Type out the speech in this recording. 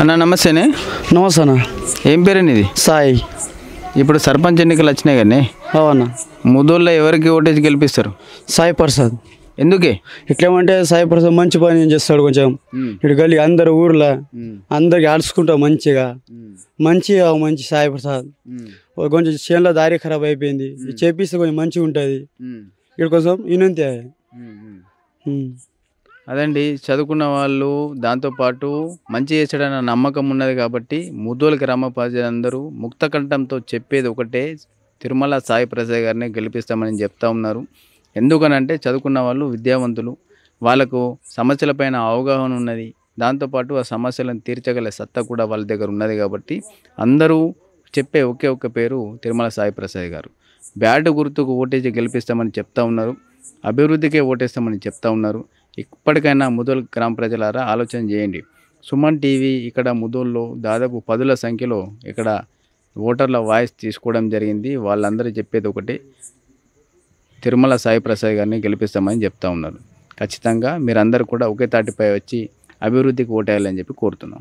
అన్న నమస్తేనే. నమస్తే అన్న. ఏం పేరండి ఇది? సాయి. ఇప్పుడు సర్పంచ్ ఎన్నికలు వచ్చినాయి కానీ అవునా, ముదోల్లో ఎవరికి ఓటేసి గెలిపిస్తారు? సాయి ప్రసాద్. ఎందుకే? ఇట్లేమంటే సాయి ప్రసాద్ మంచి పని చేస్తాడు. కొంచెం ఇటు గల్లి అందరు ఊర్లో అందరికి ఆడుచుకుంటాం మంచిగా. మంచి సాయి ప్రసాద్. కొంచెం చేనులో దారి ఖరాబ్ అయిపోయింది, చేపిస్తే కొంచెం మంచిగా ఉంటుంది. ఇక్కడ కోసం ఈయనంతే. అదండి, చదువుకున్న వాళ్ళు దాంతోపాటు మంచి చేసాడన్న నమ్మకం ఉన్నది కాబట్టి ముదోల్ గ్రామ ప్రజలందరూ ముక్త కంఠంతో చెప్పేది ఒకటే, తిరుమల సాయి ప్రసాద్ గారిని గెలిపిస్తామని చెప్తా ఉన్నారు. ఎందుకనంటే చదువుకున్న వాళ్ళు విద్యావంతులు, వాళ్ళకు సమస్యలపైన అవగాహన ఉన్నది, దాంతోపాటు ఆ సమస్యలను తీర్చగల సత్తా కూడా వాళ్ళ దగ్గర ఉన్నది. కాబట్టి అందరూ చెప్పే ఒకే ఒక్క పేరు తిరుమల సాయి ప్రసాద్ గారు. బ్యాట్ గుర్తుకు ఓటేసి గెలిపిస్తామని చెప్తా ఉన్నారు, అభివృద్ధికే ఓటేస్తామని చెప్తా ఉన్నారు. ఇప్పటికైనా ముదోల్ గ్రామ ప్రజలారా ఆలోచన చేయండి. సుమన్ టీవీ ఇక్కడ ముదోల్లో దాదాపు 10ల సంఖ్యలో ఇక్కడ ఓటర్ల వాయిస్ తీసుకోవడం జరిగింది. వాళ్ళందరూ చెప్పేది ఒకటి, తిరుమల సాయి ప్రసాద్ గారిని గెలిపిస్తామని చెప్తా ఉన్నారు. ఖచ్చితంగా మీరందరూ కూడా ఒకే తాటిపై వచ్చి అభివృద్ధికి ఓటేయాలని చెప్పి కోరుతున్నాం.